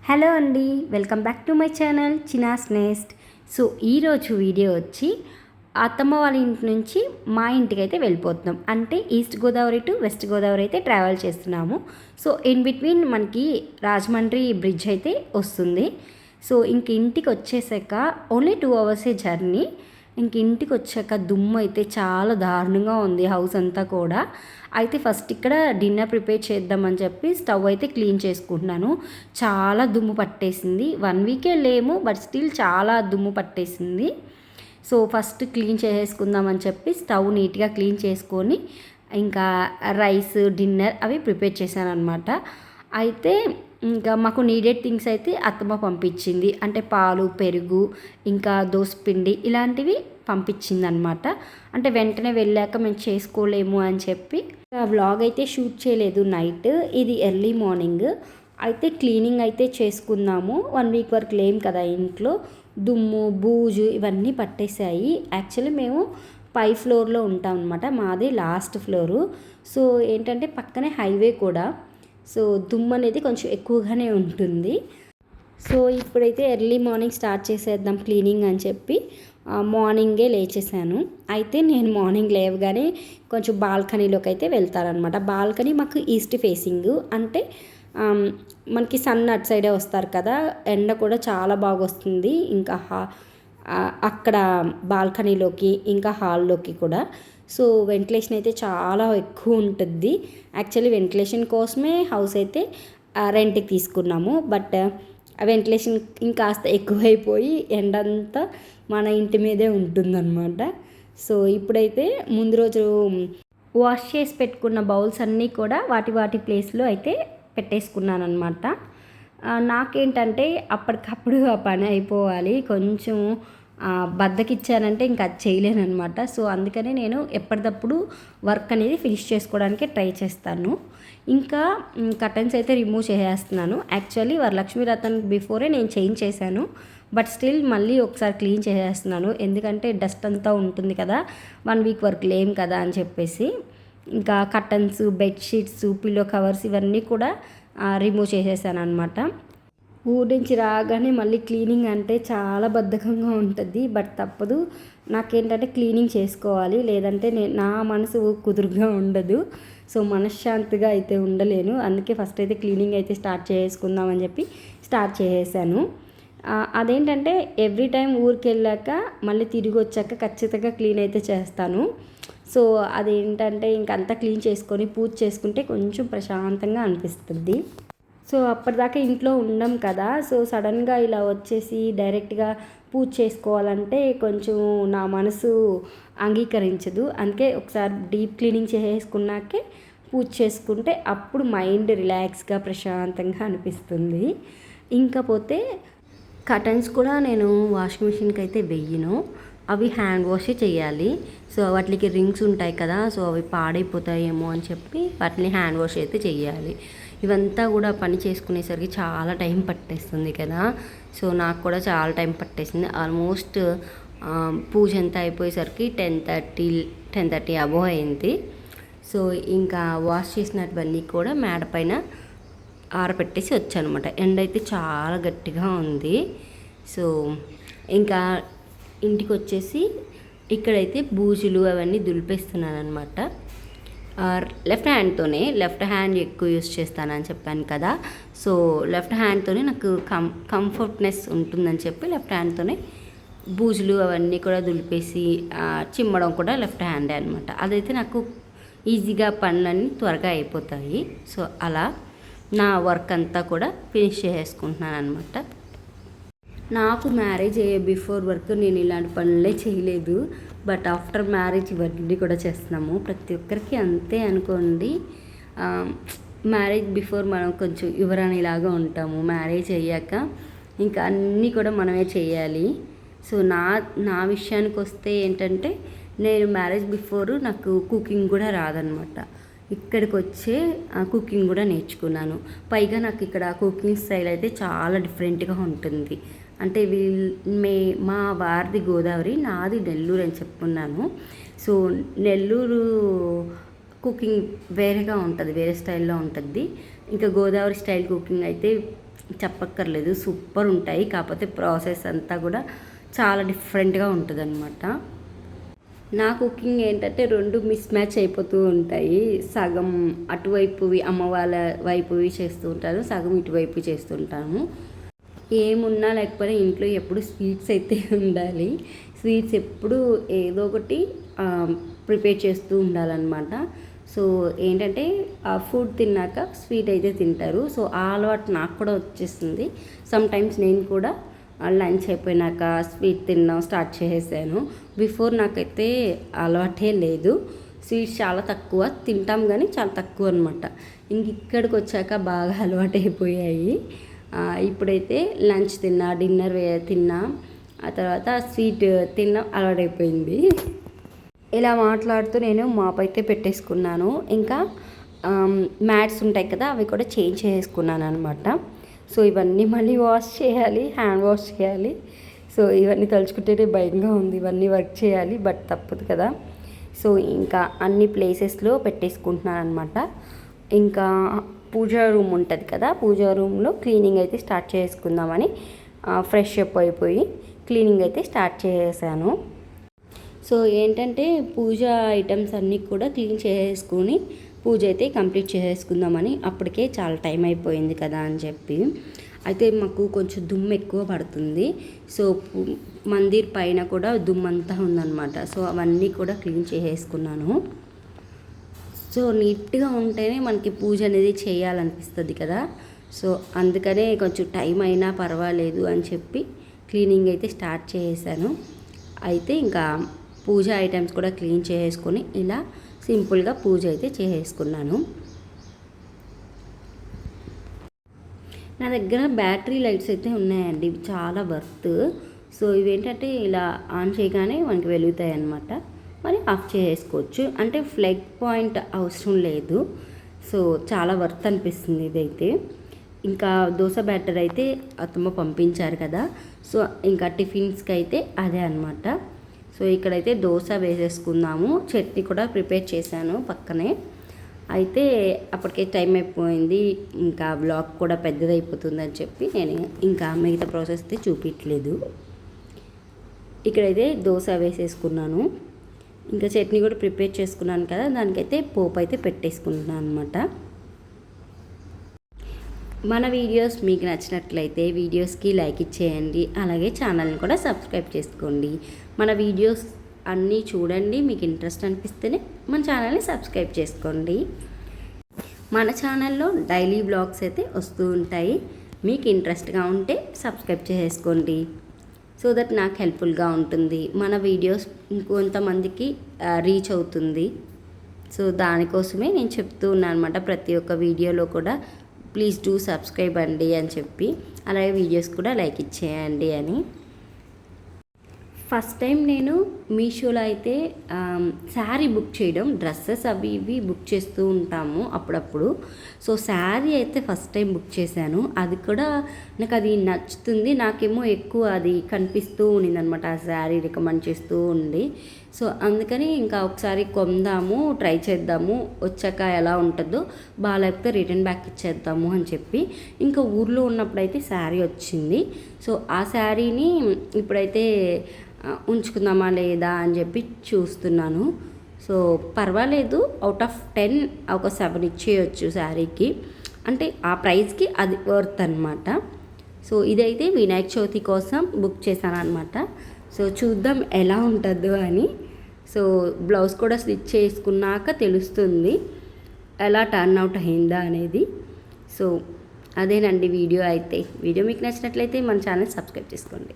Hello అండి, welcome back to my channel Chinna's nest. So ఈరోజు video వచ్చి అత్తమ్మ వాళ్ళ ఇంటి నుంచి మా ఇంటికి అయితే వెళ్ళిపోతున్నాం. అంటే east Godavari to west Godavari అయితే ట్రావెల్ చేస్తున్నాము. సో ఇన్ బిట్వీన్ మనకి రాజమండ్రి బ్రిడ్జ్ అయితే వస్తుంది. సో ఇంక ఇంటికి వచ్చేసాక ఓన్లీ 2 అవర్సే జర్నీ. ఇంక ఇంటికి వచ్చాక దుమ్ము అయితే చాలా దారుణంగా ఉంది హౌస్ అంతా కూడా. అయితే ఫస్ట్ ఇక్కడ డిన్నర్ ప్రిపేర్ చేద్దామని చెప్పి స్టవ్ అయితే క్లీన్ చేసుకుంటున్నాను. చాలా దుమ్ము పట్టేసింది. 1 వీకే లేము, బట్ స్టిల్ చాలా దుమ్ము పట్టేసింది. సో ఫస్ట్ క్లీన్ చేసేసుకుందామని చెప్పి స్టవ్ నీట్గా క్లీన్ చేసుకొని ఇంకా రైస్ డిన్నర్ అవి ప్రిపేర్ చేశాను అనమాట. అయితే ఇంకా మాకు నీడెడ్ థింగ్స్ అయితే అత్తమ్మ పంపించింది. అంటే పాలు, పెరుగు, ఇంకా దోసపిండి ఇలాంటివి పంపించింది అనమాట. అంటే వెంటనే వెళ్ళాక మేము చేసుకోలేము అని చెప్పి వ్లాగ్ అయితే షూట్ చేయలేదు నైట్. ఇది ఎర్లీ మార్నింగ్. అయితే క్లీనింగ్ అయితే చేసుకుందాము. 1 వీక్ వరకు లేం కదా ఇంట్లో. దుమ్ము, బూజు ఇవన్నీ పట్టేశాయి. యాక్చువల్లీ మేము పై ఫ్లోర్లో ఉంటాం అనమాట. మాది లాస్ట్ ఫ్లోరు. సో ఏంటంటే పక్కనే హైవే కూడా. సో దుమ్ము అనేది కొంచెం ఎక్కువగానే ఉంటుంది. సో ఇప్పుడైతే ఎర్లీ మార్నింగ్ స్టార్ట్ చేసేద్దాం క్లీనింగ్ అని చెప్పి మార్నింగే లేచేసాను. అయితే నేను మార్నింగ్ లేవగానే కొంచెం బాల్కనీలోకి అయితే వెళ్తారనమాట. బాల్కనీ మాకు ఈస్ట్ ఫేసింగ్. అంటే మనకి సన్ అటు సైడే వస్తారు కదా, ఎండ కూడా చాలా బాగా వస్తుంది. ఇంకా అక్కడ బాల్కనీలోకి ఇంకా హాల్లోకి కూడా. సో వెంటిలేషన్ అయితే చాలా ఎక్కువ ఉంటుంది. యాక్చువల్లీ వెంటిలేషన్ కోసమే హౌస్ అయితే రెంట్కి తీసుకున్నాము. బట్ వెంటిలేషన్ ఇంకాస్త ఎక్కువైపోయి ఎండంతా మన ఇంటి మీదే ఉంటుందన్నమాట. సో ఇప్పుడైతే ముందు రోజు వాష్ చేసి పెట్టుకున్న బౌల్స్ అన్నీ కూడా వాటి ప్లేస్లో అయితే పెట్టేసుకున్నాను అనమాట. నాకేంటంటే అప్పటికప్పుడు ఆ పని అయిపోవాలి. కొంచెం బద్దకిచ్చానంటే ఇంకా అది చేయలేనమాట. సో అందుకనే నేను ఎప్పటికప్పుడు వర్క్ అనేది ఫినిష్ చేసుకోవడానికి ట్రై చేస్తాను. ఇంకా కర్టన్స్ అయితే రిమూవ్ చేసేస్తున్నాను. యాక్చువల్లీ వరలక్ష్మి వ్రతం బిఫోరే నేను చేంజ్ చేశాను. బట్ స్టిల్ మళ్ళీ ఒకసారి క్లీన్ చేసేస్తున్నాను. ఎందుకంటే డస్ట్ అంతా ఉంటుంది కదా, 1 వీక్ వరకు లేం కదా అని చెప్పేసి. ఇంకా కర్టన్స్, బెడ్షీట్స్, పిల్లో కవర్స్ ఇవన్నీ కూడా రిమూవ్ చేసేసాను అనమాట. ఊరి నుంచి రాగానే మళ్ళీ క్లీనింగ్ అంటే చాలా బద్ధకంగా ఉంటుంది. బట్ తప్పదు. నాకేంటంటే క్లీనింగ్ చేసుకోవాలి, లేదంటే నా మనసు కుదురుగా ఉండదు. సో మనశ్శాంతిగా అయితే ఉండలేను. అందుకే ఫస్ట్ అయితే క్లీనింగ్ అయితే స్టార్ట్ చేసుకుందామని చెప్పి స్టార్ట్ చేసేసాను. అదేంటంటే ఎవ్రీ టైం ఊరికి వెళ్ళాక మళ్ళీ తిరిగి వచ్చాక ఖచ్చితంగా క్లీన్ అయితే చేస్తాను. సో అదేంటంటే ఇంకంతా క్లీన్ చేసుకొని పూజ చేసుకుంటే కొంచెం ప్రశాంతంగా అనిపిస్తుంది. సో అప్పటిదాకా ఇంట్లో ఉండం కదా. సో సడన్గా ఇలా వచ్చేసి డైరెక్ట్గా పూజ చేసుకోవాలంటే కొంచెం నా మనసు అంగీకరించదు. అందుకే ఒకసారి డీప్ క్లీనింగ్ చేసుకున్నాకే పూజ చేసుకుంటే అప్పుడు మైండ్ రిలాక్స్గా ప్రశాంతంగా అనిపిస్తుంది. ఇంకపోతే కర్టన్స్ కూడా నేను వాషింగ్ మిషన్కి అయితే వెయ్యను. అవి హ్యాండ్ వాషే చేయాలి. సో వాటికి రింగ్స్ ఉంటాయి కదా, సో అవి పాడైపోతాయేమో అని చెప్పి వాటిని హ్యాండ్ వాష్ అయితే చేయాలి. ఇవంతా కూడా పని చేసుకునేసరికి చాలా టైం పట్టేస్తుంది కదా. సో నాకు కూడా చాలా టైం పట్టేసింది. ఆల్మోస్ట్ పూజ అంతా అయిపోయేసరికి 10:30 అబోవ్ అయింది. సో ఇంకా వాష్ చేసినటువన్నీ కూడా మేడ పైన ఆరబెట్టేసి వచ్చానమాట. ఎండ అయితే చాలా గట్టిగా ఉంది. సో ఇంకా ఇంటికి వచ్చేసి ఇక్కడైతే బూజులు అవన్నీ దులిపేస్తున్నాను అనమాట. లెఫ్ట్ హ్యాండ్ ఎక్కువ యూస్ చేస్తానని చెప్పాను కదా. సో లెఫ్ట్ హ్యాండ్తోనే నాకు కంఫర్ట్నెస్ ఉంటుందని చెప్పి లెఫ్ట్ హ్యాండ్తోనే బూజులు అవన్నీ కూడా దులిపేసి చిమ్మడం కూడా లెఫ్ట్ హ్యాండే అనమాట. అదైతే నాకు ఈజీగా పనులన్నీ త్వరగా అయిపోతాయి. సో అలా నా వర్క్ అంతా కూడా ఫినిష్ చేసుకుంటున్నాను అనమాట. నాకు మ్యారేజ్ అయ్యే బిఫోర్ వరకు నేను ఇలాంటి పనులే చేయలేదు. బట్ ఆఫ్టర్ మ్యారేజ్ ఇవన్నీ కూడా చేస్తున్నాము. ప్రతి ఒక్కరికి అంతే అనుకోండి. మ్యారేజ్ బిఫోర్ మనం కొంచెం యువరాణిలాగా ఉంటాము. మ్యారేజ్ అయ్యాక ఇంకా అన్నీ కూడా మనమే చేయాలి. సో నా విషయానికి వస్తే ఏంటంటే నేను మ్యారేజ్ బిఫోర్ నాకు కుకింగ్ కూడా రాదనమాట. ఇక్కడికి వచ్చే కుకింగ్ కూడా నేర్చుకున్నాను. పైగా నాకు ఇక్కడ కుకింగ్ స్టైల్ అయితే చాలా డిఫరెంట్గా ఉంటుంది. అంటే మా వారిది గోదావరి, నాది నెల్లూరు అని చెప్పుకున్నాను. సో నెల్లూరు కుకింగ్ వేరేగా ఉంటుంది, వేరే స్టైల్లో ఉంటుంది. ఇంకా గోదావరి స్టైల్ కుకింగ్ అయితే చెప్పక్కర్లేదు, సూపర్ ఉంటాయి. కాకపోతే ప్రాసెస్ అంతా కూడా చాలా డిఫరెంట్గా ఉంటుందన్నమాట. నా కుకింగ్ ఏంటంటే 2 మిస్ మ్యాచ్ అయిపోతూ ఉంటాయి. సగం అటువైపువి అమ్మ వాళ్ళ వైపువి చేస్తూ ఉంటాను, సగం ఇటువైపు చేస్తుంటాను. ఏమున్నా లేకపోయినా ఇంట్లో ఎప్పుడు స్వీట్స్ అయితే ఉండాలి. స్వీట్స్ ఎప్పుడు ఏదో ఒకటి ప్రిపేర్ చేస్తూ ఉండాలన్నమాట. సో ఏంటంటే ఫుడ్ తిన్నాక స్వీట్ అయితే తింటారు. సో ఆ అలవాటు నాకు కూడా వచ్చేసింది. సమ్టైమ్స్ నేను కూడా లంచ్ అయిపోయినాక స్వీట్ తినడం స్టార్ట్ చేసేసాను. బిఫోర్ నాకైతే అలవాటే లేదు. స్వీట్స్ చాలా తక్కువ తింటాం, కానీ చాలా తక్కువ అనమాట. ఇంక ఇక్కడికి వచ్చాక బాగా అలవాటు అయిపోయాయి. ఇప్పుడైతే లంచ్ తిన్నా, డిన్నర్ తిన్నా, ఆ తర్వాత స్వీట్ తినడం అలవాటైపోయింది. ఇలా మాట్లాడుతూ నేను మాప్ అయితే పెట్టేసుకున్నాను. ఇంకా మ్యాట్స్ ఉంటాయి కదా, అవి కూడా చేంజ్ చేసుకున్నాను అనమాట. సో ఇవన్నీ మళ్ళీ వాష్ చేయాలి, హ్యాండ్ వాష్ చేయాలి. సో ఇవన్నీ తలుచుకుంటేనే భయంగా ఉంది. ఇవన్నీ వర్క్ చేయాలి, బట్ తప్పదు కదా. సో ఇంకా అన్ని ప్లేసెస్లో పెట్టేసుకుంటున్నాను అనమాట. ఇంకా పూజా రూమ్ ఉంటుంది కదా, పూజా రూమ్లో క్లీనింగ్ అయితే స్టార్ట్ చేసుకుందామని ఫ్రెష్ అప్ అయిపోయి క్లీనింగ్ అయితే స్టార్ట్ చేసేసాను. సో ఏంటంటే పూజ ఐటమ్స్ అన్నీ కూడా క్లీన్ చేసుకుని పూజ అయితే కంప్లీట్ చేసుకుందామని, అప్పటికే చాలా టైం అయిపోయింది కదా అని చెప్పి. అయితే మాకు కొంచెం దుమ్ము ఎక్కువ పడుతుంది. సో మందిర్ పైన కూడా దుమ్ము అంతా ఉందన్నమాట. సో అవన్నీ కూడా క్లీన్ చేసుకున్నాను. సో నీట్గా ఉంటేనే మనకి పూజ అనేది చేయాలనిపిస్తుంది కదా. సో అందుకనే కొంచెం టైం అయినా పర్వాలేదు అని చెప్పి క్లీనింగ్ అయితే స్టార్ట్ చేసేసాను. అయితే ఇంకా పూజ ఐటమ్స్ కూడా క్లీన్ చేసుకొని ఇలా సింపుల్గా పూజ అయితే చేసుకున్నాను. నా దగ్గర బ్యాటరీ లైట్స్ అయితే ఉన్నాయండి, ఇవి చాలా వర్త్. సో ఇవేంటంటే ఇలా ఆన్ చేయగానే మనకి వెలుగుతాయి అన్నమాట. మరి ఆఫ్ చేసుకోవచ్చు, అంటే ఫ్లగ్ పాయింట్ అవసరం లేదు. సో చాలా వర్త్ అనిపిస్తుంది ఇదైతే. ఇంకా దోశ బ్యాటర్ అయితే అత్తమ్మ పంపించారు కదా, సో ఇంకా టిఫిన్స్కి అయితే అదే అనమాట. సో ఇక్కడైతే దోశ వేసేసుకుందాము. చట్నీ కూడా ప్రిపేర్ చేశాను పక్కనే. అయితే అప్పటికే టైం అయిపోయింది, ఇంకా బ్లాగ్ కూడా పెద్దదైపోతుందని చెప్పి నేను ఇంకా మిగతా ప్రాసెస్ అయితే చూపించలేదు. ఇక్కడైతే దోశ వేసేసుకున్నాను. ఇంకా చట్నీ కూడా ప్రిపేర్ చేసుకున్నాను కదా, దానికైతే పోపు అయితే పెట్టేసుకుంటున్నాను అనమాట. మన వీడియోస్ మీకు నచ్చినట్లయితే వీడియోస్కి లైక్ ఇచ్చేయండి, అలాగే ఛానల్ని కూడా సబ్స్క్రైబ్ చేసుకోండి. మన వీడియోస్ అన్నీ చూడండి, మీకు ఇంట్రెస్ట్ అనిపిస్తేనే మన ఛానల్ని సబ్స్క్రైబ్ చేసుకోండి. మన ఛానల్లో డైలీ బ్లాగ్స్ అయితే వస్తూ ఉంటాయి. మీకు ఇంట్రెస్ట్గా ఉంటే సబ్స్క్రైబ్ చేసుకోండి, సో దట్ నాకు హెల్ప్ఫుల్గా ఉంటుంది. మన వీడియోస్ ఇంకొంతమందికి రీచ్ అవుతుంది. సో దానికోసమే నేను చెప్తూ ఉన్నాను అనమాట ప్రతి ఒక్క వీడియోలో కూడా, ప్లీజ్ డూ సబ్స్క్రైబ్ అండి అని చెప్పి, అలాగే వీడియోస్ కూడా లైక్ ఇచ్చేయండి అని. ఫస్ట్ టైం నేను మీషోలో అయితే శారీ బుక్ చేయడం, డ్రెస్సెస్ అవి ఇవి బుక్ చేస్తూ ఉంటాము అప్పుడప్పుడు. సో శారీ అయితే ఫస్ట్ టైం బుక్ చేశాను. అది కూడా నాకు అది నచ్చుతుంది, నాకేమో ఎక్కువ అది కనిపిస్తూ ఉండింది అనమాట, ఆ శారీ రికమెండ్ చేస్తూ ఉంది. సో అందుకని ఇంకా ఒకసారి కొందాము, ట్రై చేద్దాము, వచ్చాక ఎలా ఉంటుందో, బాగాలేకపోతే రిటర్న్ బ్యాక్ ఇచ్చేద్దాము అని చెప్పి ఇంకా ఊర్లో ఉన్నప్పుడైతే శారీ వచ్చింది. సో ఆ శారీని ఇప్పుడైతే ఉంచుకుందామా లేదా అని చెప్పి చూస్తున్నాను. సో పర్వాలేదు, అవుట్ ఆఫ్ 10 ఒక 7 ఇచ్చేయచ్చు శారీకి, అంటే ఆ ప్రైస్కి అది వర్త్ అనమాట. సో ఇదైతే వినాయక చవితి కోసం బుక్ చేశాను అనమాట. సో చూద్దాం ఎలా ఉంటుందో అని. సో బ్లౌజ్ కూడా స్టిచ్ చేసుకున్నాక తెలుస్తుంది ఎలా టర్న్ అవుట్ అయిందా అనేది. సో అదేనండి వీడియో అయితే. వీడియో మీకు నచ్చినట్లయితే మన ఛానల్ సబ్స్క్రైబ్ చేసుకోండి.